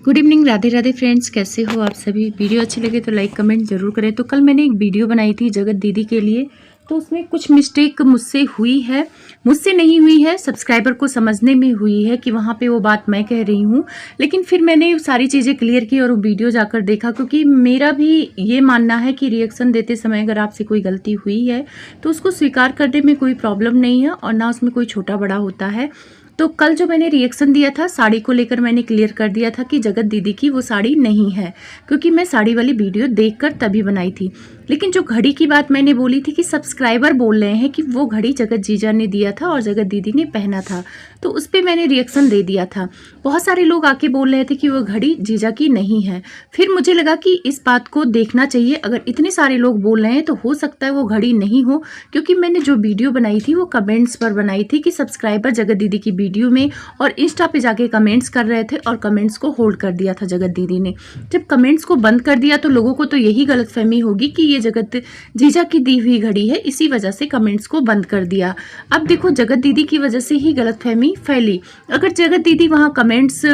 Good evening, Radhe Radhe friends. कैसे हो आप सभी। वीडियो अच्छी लगे तो लाइक कमेंट जरूर करें। तो कल मैंने एक वीडियो बनाई थी जगत दीदी के लिए, तो उसमें कुछ मिस्टेक मुझसे हुई है, मुझसे नहीं हुई है, सब्सक्राइबर को समझने में हुई है कि वहाँ पे वो बात मैं कह रही हूँ। लेकिन फिर मैंने सारी चीज़ें क्लियर की और वो वीडियो जाकर देखा, क्योंकि मेरा भी ये मानना है कि रिएक्शन देते समय अगर आपसे कोई गलती हुई है तो उसको स्वीकार करने में कोई प्रॉब्लम नहीं है और ना उसमें कोई छोटा बड़ा होता है। तो कल जो मैंने रिएक्शन दिया था साड़ी को लेकर, मैंने क्लियर कर दिया था कि जगत दीदी की वो साड़ी नहीं है, क्योंकि मैं साड़ी वाली वीडियो देखकर तभी बनाई थी। लेकिन जो घड़ी की बात मैंने बोली थी कि सब्सक्राइबर बोल रहे हैं कि वो घड़ी जगत जीजा ने दिया था और जगत दीदी ने पहना था, तो उस पर मैंने रिएक्शन दे दिया था। बहुत सारे लोग आके बोल रहे थे कि वो घड़ी जीजा की नहीं है। फिर मुझे लगा कि इस बात को देखना चाहिए, अगर इतने सारे लोग बोल रहे हैं तो हो सकता है वो घड़ी नहीं हो, क्योंकि मैंने जो वीडियो बनाई थी वो कमेंट्स पर बनाई थी कि सब्सक्राइबर जगत दीदी की वीडियो में और इंस्टा पे जाके कमेंट्स कर रहे थे और कमेंट्स को होल्ड कर दिया था जगत दीदी ने। जब कमेंट्स को बंद कर दिया तो लोगों को तो यही गलतफहमी होगी कि ये जगत जीजा की दी हुई घड़ी है, इसी वजह से कमेंट्स को बंद कर दिया। अब देखो, जगत दीदी की वजह से ही गलतफहमी फैली। अगर जगत दीदी वहां कमेंट्स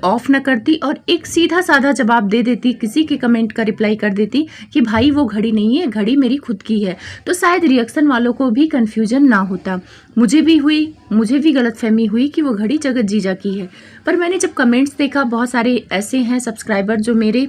ऑफ न करती और एक सीधा साधा जवाब दे देती, किसी के कमेंट का रिप्लाई कर देती कि भाई वो घड़ी नहीं है, घड़ी मेरी खुद की है, तो शायद रिएक्शन वालों को भी कंफ्यूजन ना होता। मुझे भी गलतफहमी हुई कि वो घड़ी जगत जीजा की है। पर मैंने जब कमेंट्स देखा, बहुत सारे ऐसे हैं सब्सक्राइबर जो मेरे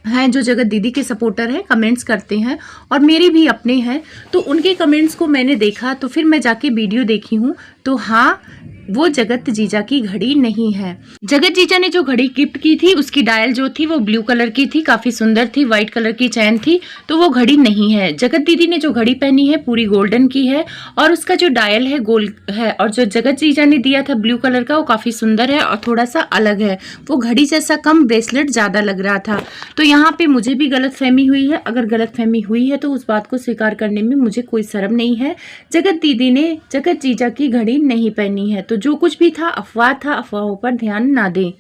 हैं, जो जगत दीदी के सपोर्टर हैं, कमेंट्स करते हैं और मेरे भी अपने हैं, तो उनके कमेंट्स को मैंने देखा तो फिर मैं जाके वीडियो देखी हूँ, तो हाँ, वो जगत जीजा की घड़ी नहीं है। जगत जीजा ने जो घड़ी गिफ्ट की थी उसकी डायल जो थी वो ब्लू कलर की थी, काफी सुंदर थी, व्हाइट कलर की चैन थी, तो वो घड़ी नहीं है। जगत दीदी ने जो घड़ी पहनी है पूरी गोल्डन की है और उसका जो डायल है गोल्ड है, और जो जगत जीजा ने दिया था ब्लू कलर का वो काफी सुंदर है और थोड़ा सा अलग है, वो घड़ी जैसा कम ब्रेसलेट ज्यादा लग रहा था। तो यहाँ पे मुझे भी गलतफहमी हुई है। अगर गलतफहमी हुई है तो उस बात को स्वीकार करने में मुझे कोई शर्म नहीं है। जगत दीदी ने जगत जीजा की घड़ी नहीं पहनी है, तो जो कुछ भी था अफवाह था, अफवाहों पर ध्यान ना दें।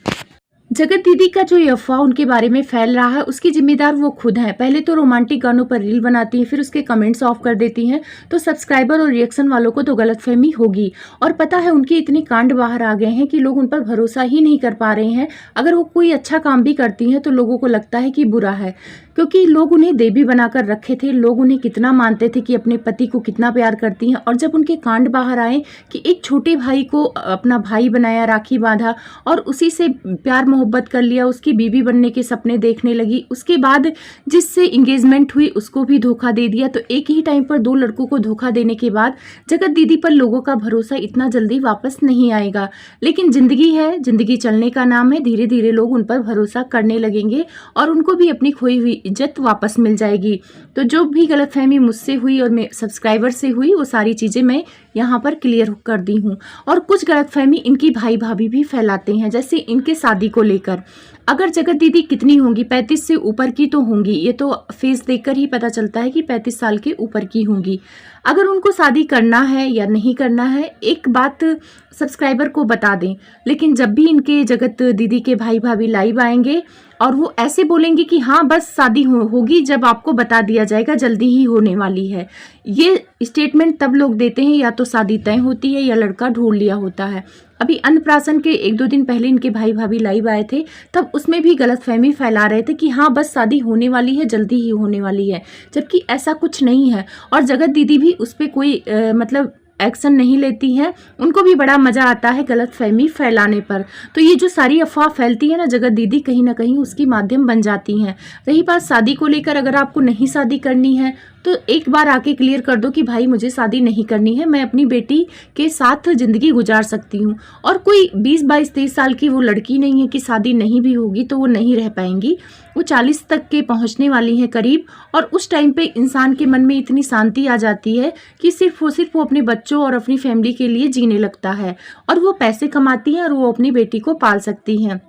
जगत दीदी का जो ये अफवाह उनके बारे में फैल रहा है उसकी जिम्मेदार वो खुद हैं। पहले तो रोमांटिक गानों पर रील बनाती हैं, फिर उसके कमेंट्स ऑफ कर देती हैं, तो सब्सक्राइबर और रिएक्शन वालों को तो गलतफहमी होगी। और पता है उनके इतने कांड बाहर आ गए हैं कि लोग उन पर भरोसा ही नहीं कर पा रहे हैं। अगर वो कोई अच्छा काम भी करती हैं तो लोगों को लगता है कि बुरा है, क्योंकि लोग उन्हें देवी बनाकर रखे थे, लोग उन्हें कितना मानते थे कि अपने पति को कितना प्यार करती हैं। और जब उनके कांड बाहर आए कि एक छोटे भाई को अपना भाई बनाया, राखी बांधा और उसी से प्यार मोहब्बत कर लिया, उसकी बीवी बनने के सपने देखने लगी, उसके बाद जिससे इंगेजमेंट हुई उसको भी धोखा दे दिया, तो एक ही टाइम पर 2 लड़कों को धोखा देने के बाद जगत दीदी पर लोगों का भरोसा इतना जल्दी वापस नहीं आएगा। लेकिन जिंदगी है, जिंदगी चलने का नाम है, धीरे धीरे लोग उन पर भरोसा करने लगेंगे और उनको भी अपनी खोई हुई इज्जत वापस मिल जाएगी। तो जो भी गलतफहमी मुझसे हुई और मेरे सब्सक्राइबर से हुई वो सारी चीजें मैं यहाँ पर क्लियर कर दी हूँ। और कुछ गलतफहमी इनकी भाई भाभी भी फैलाते हैं, जैसे इनके शादी को लेकर। अगर जगत दीदी कितनी होंगी, 35 से ऊपर की तो होंगी, ये तो फेस देखकर ही पता चलता है कि 35 साल के ऊपर की होंगी। अगर उनको शादी करना है या नहीं करना है एक बात सब्सक्राइबर को बता दें, लेकिन जब भी इनके जगत दीदी के भाई भाभी लाइव आएंगे और वो ऐसे बोलेंगे कि हाँ बस शादी होगी जब आपको बता दिया जाएगा जल्दी ही होने वाली है, ये स्टेटमेंट तब लोग देते हैं या तो शादी तय होती है या लड़का ढूंढ लिया होता है। अभी अन्नप्राशन के 1-2 दिन पहले इनके भाई भाभी लाइव आए थे, तब उसमें भी गलतफहमी फैला रहे थे कि हाँ बस शादी होने वाली है, जल्दी ही होने वाली है, जबकि ऐसा कुछ नहीं है। और जगत दीदी भी उस पर कोई मतलब एक्शन नहीं लेती हैं, उनको भी बड़ा मजा आता है गलतफहमी फैलाने पर। तो ये जो सारी अफवाह फैलती है ना, जगत दीदी कहीं ना कहीं उसकी माध्यम बन जाती हैं। रही बात शादी को लेकर, अगर आपको नहीं शादी करनी है तो एक बार आके क्लियर कर दो कि भाई मुझे शादी नहीं करनी है, मैं अपनी बेटी के साथ जिंदगी गुजार सकती हूँ। और कोई 20, 22, 23 साल की वो लड़की नहीं है कि शादी नहीं भी होगी तो वो नहीं रह पाएंगी, वो 40 तक के पहुँचने वाली हैं करीब। और उस टाइम पे इंसान के मन में इतनी शांति आ जाती है कि सिर्फ वो अपने बच्चों और अपनी फैमिली के लिए जीने लगता है और वो पैसे कमाती हैं और वो अपनी बेटी को पाल सकती हैं।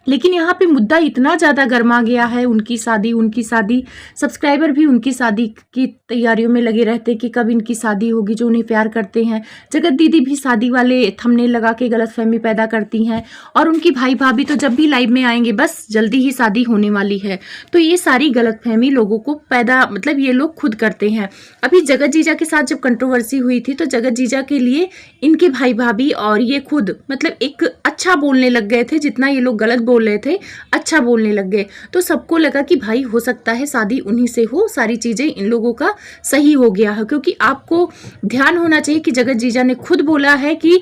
लेकिन यहाँ पे मुद्दा इतना ज़्यादा गर्मा गया है, उनकी शादी, सब्सक्राइबर भी उनकी शादी की तैयारियों में लगे रहते हैं कि कब इनकी शादी होगी, जो उन्हें प्यार करते हैं। जगत दीदी भी शादी वाले थंबनेल लगा के गलतफहमी पैदा करती हैं और उनकी भाई भाभी तो जब भी लाइव में आएंगे बस जल्दी ही शादी होने वाली है। तो ये सारी गलतफहमी लोगों को पैदा मतलब ये लोग खुद करते हैं। अभी जगत जीजा के साथ जब कंट्रोवर्सी हुई थी तो जगत जीजा के लिए इनके भाई भाभी और ये खुद मतलब एक अच्छा बोलने लग गए थे, जितना ये लोग गलत बोल बोल रहे थे अच्छा बोलने लग गए। तो सबको लगा कि भाई हो सकता है शादी उन्हीं से हो, सारी चीज़ें इन लोगों का सही हो गया है। क्योंकि आपको ध्यान होना चाहिए कि जगत जीजा ने खुद बोला है कि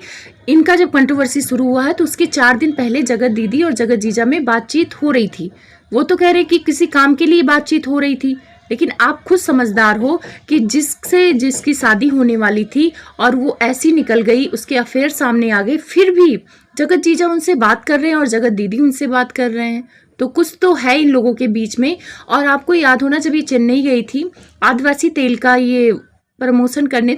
इनका जब कंट्रोवर्सी शुरू हुआ है तो उसके 4 दिन पहले जगत दीदी और जगत जीजा में बातचीत हो रही थी। वो तो कह रहे कि किसी काम के लिए बातचीत हो रही थी, लेकिन आप खुद समझदार हो कि जिसकी शादी होने वाली थी और वो ऐसी निकल गई, उसके अफेयर सामने आ गए, फिर भी जगत जीजा उनसे बात कर रहे हैं और जगत दीदी उनसे बात कर रहे हैं, तो कुछ तो है इन लोगों के बीच में। और आपको याद होना जब ये चेन्नई गई थी आदिवासी तेल का ये प्रमोशन करने,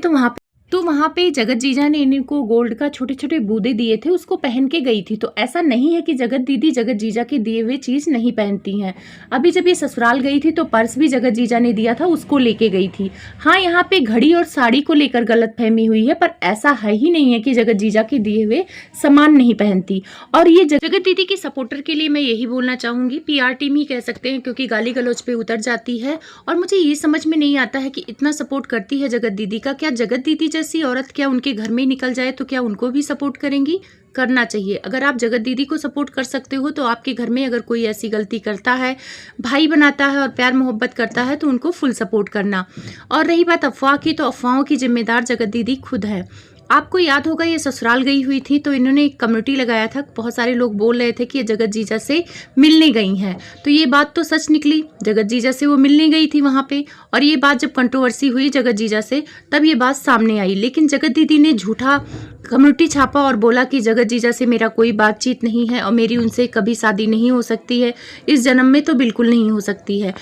तो वहाँ पे जगत जीजा ने इनको गोल्ड का छोटे छोटे बूंदे दिए थे, उसको पहन के गई थी। तो ऐसा नहीं है कि जगत दीदी जगत जीजा के दिए हुए चीज़ नहीं पहनती हैं। अभी जब ये ससुराल गई थी तो पर्स भी जगत जीजा ने दिया था, उसको लेके गई थी। हाँ, यहाँ पे घड़ी और साड़ी को लेकर गलतफहमी हुई है, पर ऐसा है ही नहीं है कि जगत जीजा के दिए हुए सामान नहीं पहनती। और ये जगत दीदी की सपोर्टर के लिए मैं यही बोलना चाहूँगी, PR टीम ही कह सकते हैं, क्योंकि गाली गलौज पे उतर जाती है। और मुझे ये समझ में नहीं आता है कि इतना सपोर्ट करती है जगत दीदी का, क्या जगत दीदी जैसी औरत क्या उनके घर में निकल जाए तो क्या उनको भी सपोर्ट करेंगी? करना चाहिए। अगर आप जगत दीदी को सपोर्ट कर सकते हो तो आपके घर में अगर कोई ऐसी गलती करता है, भाई बनाता है और प्यार मोहब्बत करता है, तो उनको फुल सपोर्ट करना। और रही बात अफवाह की, तो अफवाहों की जिम्मेदार जगत दीदी खुद है। आपको याद होगा ये ससुराल गई हुई थी तो इन्होंने एक कम्युनिटी लगाया था, बहुत सारे लोग बोल रहे थे कि ये जगत जीजा से मिलने गई हैं। तो ये बात तो सच निकली, जगत जीजा से वो मिलने गई थी वहाँ पे। और ये बात जब कंट्रोवर्सी हुई जगत जीजा से, तब ये बात सामने आई। लेकिन जगत दीदी ने झूठा कम्युनिटी छापा और बोला कि जगत जीजा से मेरा कोई बातचीत नहीं है और मेरी उनसे कभी शादी नहीं हो सकती है, इस जन्म में तो बिल्कुल नहीं हो सकती है।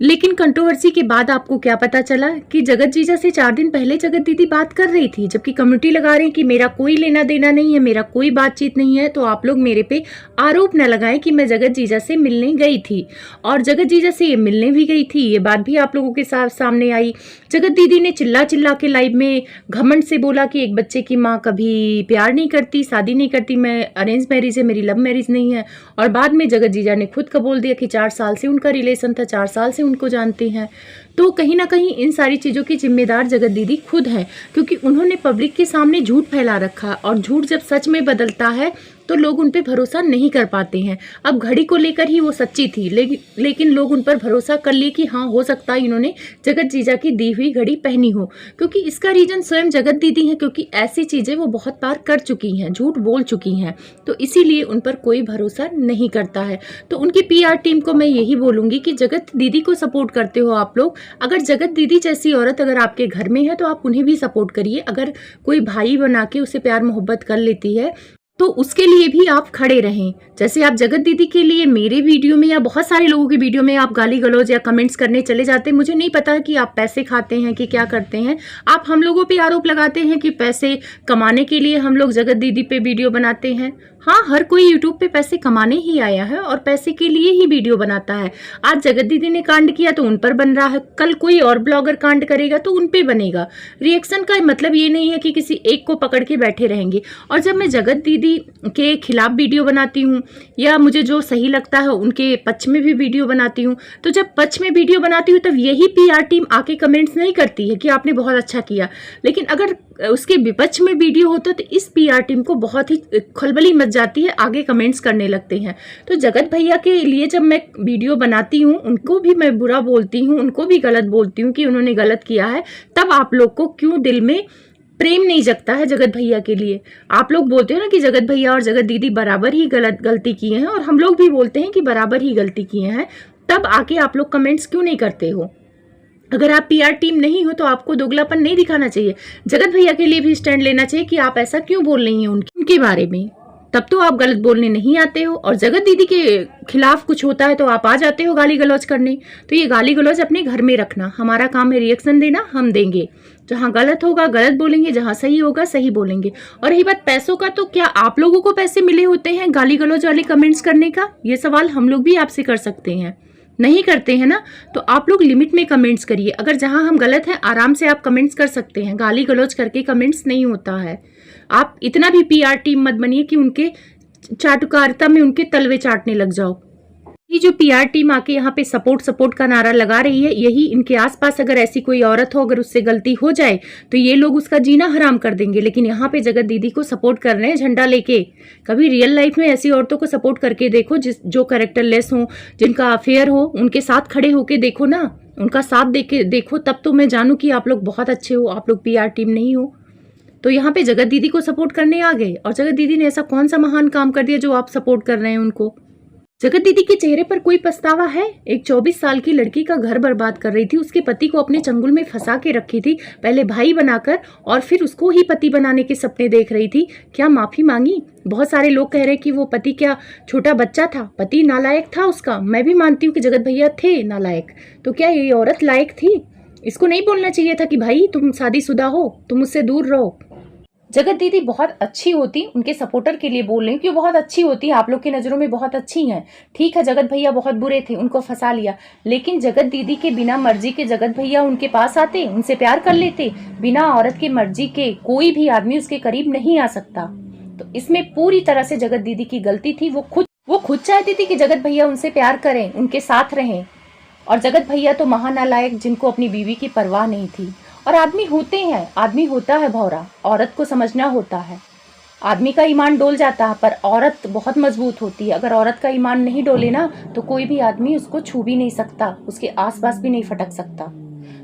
लेकिन कंट्रोवर्सी के बाद आपको क्या पता चला कि जगत जीजा से 4 दिन पहले जगत दीदी बात कर रही थी, जबकि कम्युनिटी लगा रही कि मेरा कोई लेना देना नहीं है, मेरा कोई बातचीत नहीं है। तो आप लोग मेरे पे आरोप न लगाएं कि मैं जगत जीजा से मिलने गई थी। और जगत जीजा से ये मिलने भी गई थी, ये बात भी आप लोगों के सामने आई। जगत दीदी ने चिल्ला चिल्ला के लाइव में घमंड से बोला कि एक बच्चे की माँ कभी प्यार नहीं करती, शादी नहीं करती, मैं अरेंज मैरिज है, मेरी लव मैरिज नहीं है। और बाद में जगत जीजा ने खुद कबूल दिया कि 4 साल से उनका रिलेशन था, 4 साल से उनको जानती हैं। तो कहीं ना कहीं इन सारी चीज़ों की जिम्मेदार जगत दीदी खुद है, क्योंकि उन्होंने पब्लिक के सामने झूठ फैला रखा। और झूठ जब सच में बदलता है तो लोग उन पे भरोसा नहीं कर पाते हैं। अब घड़ी को लेकर ही वो सच्ची थी, लेकिन लोग उन पर भरोसा कर लिए कि हाँ हो सकता है इन्होंने जगत जीजा की दी हुई घड़ी पहनी हो, क्योंकि इसका रीजन स्वयं जगत दीदी है, क्योंकि ऐसी चीज़ें वो बहुत बार कर चुकी हैं, झूठ बोल चुकी हैं। तो इसीलिए उन पर कोई भरोसा नहीं करता है। तो उनकी PR टीम को मैं यही बोलूँगी कि जगत दीदी को सपोर्ट करते हो आप लोग, अगर जगत दीदी जैसी औरत अगर आपके घर में है तो आप उन्हें भी सपोर्ट करिए। अगर कोई भाई बना के उसे प्यार मोहब्बत कर लेती है तो उसके लिए भी आप खड़े रहें। जैसे आप जगत दीदी के लिए मेरे वीडियो में या बहुत सारे लोगों के वीडियो में आप गाली गलौज या कमेंट्स करने चले जाते हैं। मुझे नहीं पता कि आप पैसे खाते हैं कि क्या करते हैं। आप हम लोगों पे आरोप लगाते हैं कि पैसे कमाने के लिए हम लोग जगत दीदी पे वीडियो बनाते हैं। हाँ, हर कोई यूट्यूब पे पैसे कमाने ही आया है और पैसे के लिए ही वीडियो बनाता है। आज जगत दीदी ने कांड किया तो उन पर बन रहा है, कल कोई और ब्लॉगर कांड करेगा तो उन पे बनेगा। रिएक्शन का मतलब ये नहीं है कि किसी एक को पकड़ के बैठे रहेंगे। और जब मैं जगत दीदी के खिलाफ वीडियो बनाती हूँ या मुझे जो सही लगता है उनके पक्ष में भी वीडियो बनाती हूँ, तो जब पक्ष में वीडियो बनाती हूँ तब यही PR टीम आके कमेंट्स नहीं करती है कि आपने बहुत अच्छा किया। लेकिन अगर उसके विपक्ष में वीडियो होता तो इस PR टीम को बहुत ही खलबली मच जाती है, आगे कमेंट्स करने लगते हैं। तो जगत भैया के लिए जब मैं वीडियो बनाती हूँ उनको भी मैं बुरा बोलती हूँ, उनको भी गलत बोलती हूँ कि उन्होंने गलत किया है, तब आप लोग को क्यों दिल में प्रेम नहीं जगता है जगत भैया के लिए? आप लोग बोलते हो ना कि जगत भैया और जगत दीदी बराबर ही गलती किए हैं, और हम लोग भी बोलते हैं कि बराबर ही गलती किए हैं, तब आके आप लोग कमेंट्स क्यों नहीं करते हो? अगर आप PR टीम नहीं हो तो आपको दोगलापन नहीं दिखाना चाहिए। जगत भैया के लिए भी स्टैंड लेना चाहिए कि आप ऐसा क्यों बोल रही हैं उनके बारे में, तब तो आप गलत बोलने नहीं आते हो। और जगत दीदी के खिलाफ कुछ होता है तो आप आ जाते हो गाली गलौज करने। तो ये गाली गलौज अपने घर में रखना, हमारा काम है रिएक्शन देना, हम देंगे। जहाँ गलत होगा गलत बोलेंगे, जहाँ सही होगा सही बोलेंगे। और रही बात पैसों का, तो क्या आप लोगों को पैसे मिले होते हैं गाली गलौज वाले कमेंट्स करने का? ये सवाल हम लोग भी आपसे कर सकते हैं। नहीं करते हैं ना, तो आप लोग लिमिट में कमेंट्स करिए। अगर जहां हम गलत हैं आराम से आप कमेंट्स कर सकते हैं, गाली गलौज करके कमेंट्स नहीं होता है। आप इतना भी PR टीम मत बनिए कि उनके चाटुकारिता में उनके तलवे चाटने लग जाओ। ये जो पीआर टीम आके यहाँ पे सपोर्ट का नारा लगा रही है, यही इनके आसपास अगर ऐसी कोई औरत हो, अगर उससे गलती हो जाए तो ये लोग उसका जीना हराम कर देंगे। लेकिन यहाँ पे जगत दीदी को सपोर्ट कर रहे हैं झंडा लेके। कभी रियल लाइफ में ऐसी औरतों को सपोर्ट करके देखो जो कैरेक्टरलेस हो, जिनका अफेयर हो, उनके साथ खड़े होके देखो ना, उनका साथ देके देखो, तब तो मैं जानू कि आप लोग बहुत अच्छे हो, आप लोग पीआर टीम नहीं हो। तो यहाँ पे जगत दीदी को सपोर्ट करने आ गए, और जगत दीदी ने ऐसा कौन सा महान काम कर दिया जो आप सपोर्ट कर रहे हैं उनको। जगत दीदी के चेहरे पर कोई पछतावा है? एक 24 साल की लड़की का घर बर्बाद कर रही थी, उसके पति को अपने चंगुल में फंसा के रखी थी, पहले भाई बनाकर और फिर उसको ही पति बनाने के सपने देख रही थी। क्या माफी मांगी? बहुत सारे लोग कह रहे हैं कि वो पति क्या छोटा बच्चा था, पति नालायक था उसका। मैं भी मानती हूँ कि जगत भैया थे नालायक, तो क्या ये औरत लायक थी? इसको नहीं बोलना चाहिए था कि भाई तुम शादीशुदा हो, तुम मुझसे दूर रहो। जगत दीदी बहुत अच्छी होती, उनके सपोर्टर के लिए बोल रही हूँ कि वो बहुत अच्छी होती, आप लोग की नज़रों में बहुत अच्छी हैं। ठीक है, जगत भैया बहुत बुरे थे, उनको फंसा लिया, लेकिन जगत दीदी के बिना मर्जी के जगत भैया उनके पास आते, उनसे प्यार कर लेते। बिना औरत की मर्जी के कोई भी आदमी उसके करीब नहीं आ सकता। तो इसमें पूरी तरह से जगत दीदी की गलती थी। वो खुद चाहती थी कि जगत भैया उनसे प्यार करें, उनके साथ रहें। और जगत भैया तो महानालायक, जिनको अपनी बीवी की परवाह नहीं थी। और आदमी होते हैं, आदमी होता है भौरा, औरत को समझना होता है। आदमी का ईमान डोल जाता है, पर औरत बहुत मजबूत होती है। अगर औरत का ईमान नहीं डोले ना, तो कोई भी आदमी उसको छू भी नहीं सकता, उसके आसपास भी नहीं फटक सकता।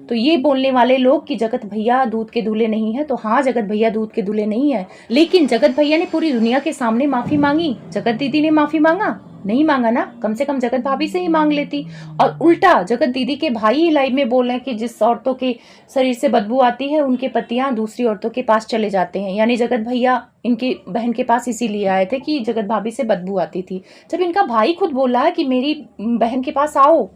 तो ये बोलने वाले लोग कि जगत भैया दूध के दूल्हे नहीं है, तो हाँ, जगत भैया दूध के दूल्हे नहीं है, लेकिन जगत भैया ने पूरी दुनिया के सामने माफी मांगी। जगत दीदी ने माफी मांगा? नहीं मांगा ना, कम से कम जगत भाभी से ही मांग लेती। और उल्टा जगत दीदी के भाई ही लाइव में बोल रहे हैं कि जिस औरतों के शरीर से बदबू आती है, उनके पतियां दूसरी औरतों के पास चले जाते हैं। यानी जगत भैया इनकी बहन के पास इसीलिए आए थे कि जगत भाभी से बदबू आती थी, जब इनका भाई खुद बोला है कि मेरी बहन के पास आओ।